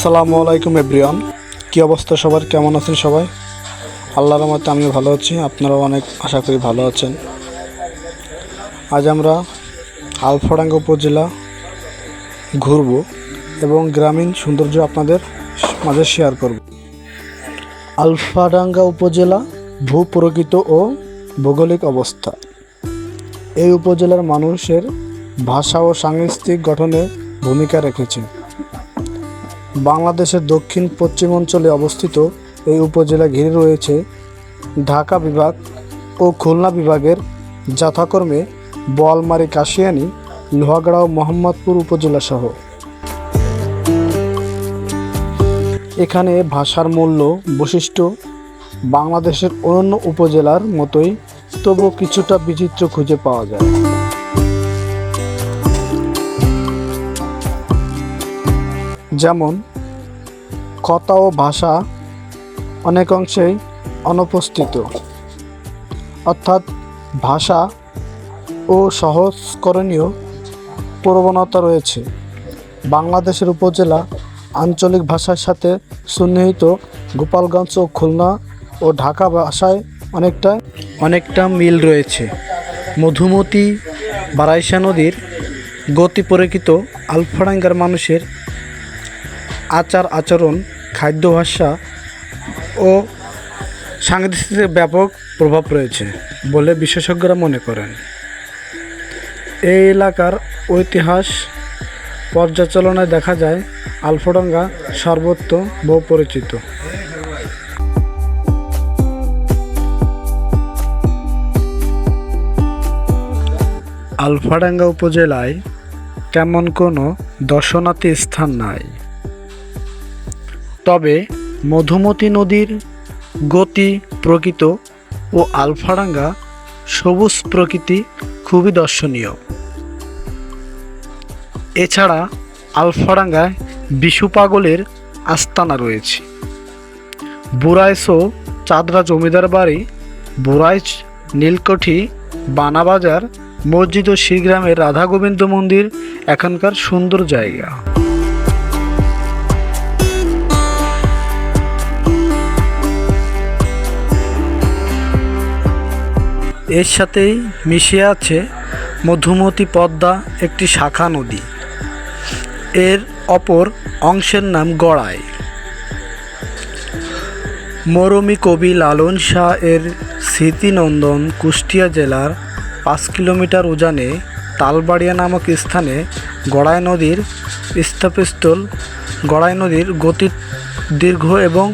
আসসালামু আলাইকুম এভরিওয়ান, কি অবস্থা সবার? কেমন আছেন সবাই? আল্লাহর রহমতে আমিও ভালো আছি, আপনারাও অনেক আশা করি ভালো আছেন। আজ আমরা আলফাডাঙ্গা উপজেলা ঘুরব এবং গ্রামীণ সৌন্দর্য আপনাদের মাঝে শেয়ার করব। আলফাডাঙ্গা উপজেলা ভূপ্রকৃত ও ভৌগোলিক অবস্থা। এই উপজেলার মানুষের ভাষা ও সাংস্কৃতিক গঠনে ভূমিকা রেখেছে। বাংলাদেশের দক্ষিণ পশ্চিম অঞ্চলে অবস্থিত এই উপজেলা ঘিরে রয়েছে ঢাকা বিভাগ ও খুলনা বিভাগের যথাক্রমে বোয়ালমারী, কাশিয়ানী, লোহাগাড়া ও মোহাম্মদপুর উপজেলা সহ। এখানে ভাষার মূল্য বৈশিষ্ট্য বাংলাদেশের অন্যান্য উপজেলার মতোই, তবু কিছুটা বিচিত্র খুঁজে পাওয়া যায়। যেমন কথা ও ভাষা অনেক অংশেই অনুপস্থিত, অর্থাৎ ভাষা ও সহজকরণীয় প্রবণতা রয়েছে। বাংলাদেশের উপজেলা আঞ্চলিক ভাষার সাথে সন্নিহিত গোপালগঞ্জ ও খুলনা ও ঢাকা ভাষায় অনেকটা মিল রয়েছে। মধুমতি বারাইসা নদীর গতি পরিচিত আলফাডাঙ্গার মানুষের আচার আচরণ, খাদ্যাভ্যাস ও সাংস্কৃতিক ব্যাপক প্রভাব রয়েছে বলে বিশেষজ্ঞরা মনে করেন। এই এলাকার ঐতিহাস পর্যালোচনায় দেখা যায় আলফাডাঙ্গা সর্বত্র বহু পরিচিত। আলফাডাঙ্গা উপজেলায় তেমন কোনো দর্শনার্থী স্থান নাই, তবে মধুমতি নদীর গতি প্রকৃত ও আলফাডাঙ্গা সবুজ প্রকৃতি খুবই দর্শনীয়। এছাড়া আলফাডাঙ্গায় বিশু পাগলের আস্তানা রয়েছে। বুরাইশ ও চাঁদরা জমিদার বাড়ি, বুরাইশ, নীলকঠি, বানাবাজার, মসজিদ ও শ্রীগ্রামের রাধা গোবিন্দ মন্দির এখানকার সুন্দর জায়গা। এর সাথেই মিশে আছে মধুমতি পদ্মা, একটি শাখা নদী। এর অপর অংশের নাম গড়াই। মরমী কবি লালন শাহ এর স্মৃতিনন্দন কুষ্টিয়া জেলার 5 কিলোমিটার উজানে তালবাড়িয়া নামক স্থানে গড়াই নদীর স্থপতিস্থল। গড়াই নদীর গতি দীর্ঘ এবং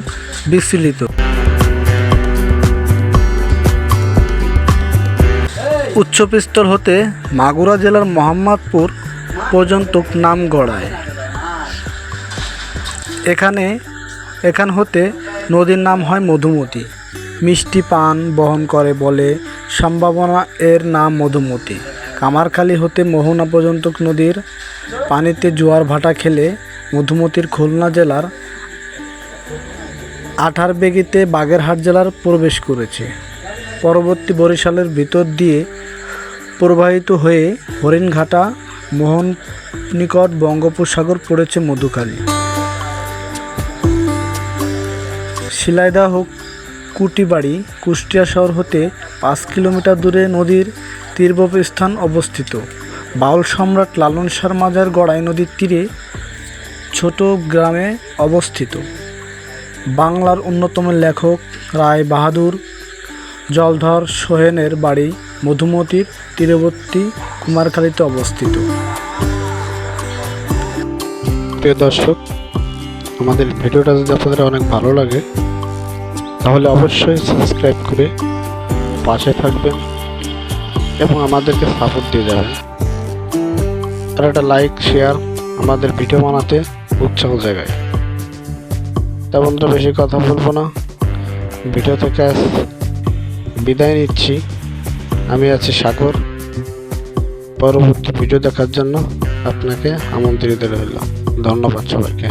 বিস্তৃত। উচ্চস্থল হতে মাগুরা জেলার মোহাম্মদপুর পর্যন্ত নাম গড়ায়। এখান হতে নদীর নাম হয় মধুমতি। মিষ্টি পান বহন করে বলে সম্ভাবনা এর নাম মধুমতি। কামারখালী হতে মোহনা পর্যন্ত নদীর পানিতে জোয়ার ভাটা খেলে মধুমতির খুলনা জেলার আঠারবেগিতে বাগেরহাট জেলার প্রবেশ করেছে। পরবর্তী বরিশালের ভিতর দিয়ে প্রবাহিত হয়ে হরিণঘাটা, মোহন নিকট বঙ্গোপসাগর পড়েছে মধুখালী। শিলাইদহ কুটিবাড়ি কুষ্টিয়া শহর হতে 5 কিলোমিটার দূরে নদীর তীরবর্তী স্থান অবস্থিত। বাউল সম্রাট লালন শাহর মাজার গড়াই নদীর তীরে ছোট গ্রামে অবস্থিত। বাংলার অন্যতম লেখক রায় বাহাদুর জলধর সোহেনের বাড়ি মধুমতির তীরবর্তী কুমারখালীতে অবস্থিত। প্রিয় দর্শক, আমাদের ভিডিওটা যদি আপনাদের অনেক ভালো লাগে তাহলে অবশ্যই সাবস্ক্রাইব করে পাশে থাকবেন এবং আমাদেরকে সাপোর্ট দিয়ে যাবেন। আর একটা লাইক, শেয়ার আমাদের ভিডিও বানাতে উৎসাহ জায়গায়। তা বন্ধুরা, বেশি কথা বলবো না, ভিডিও থেকে বিদায় নিচ্ছি। আমি আছি সাগর। পরবর্তী ভিডিও দেখার জন্য আপনাকে আমন্ত্রিত রইল। ধন্যবাদ সবাইকে।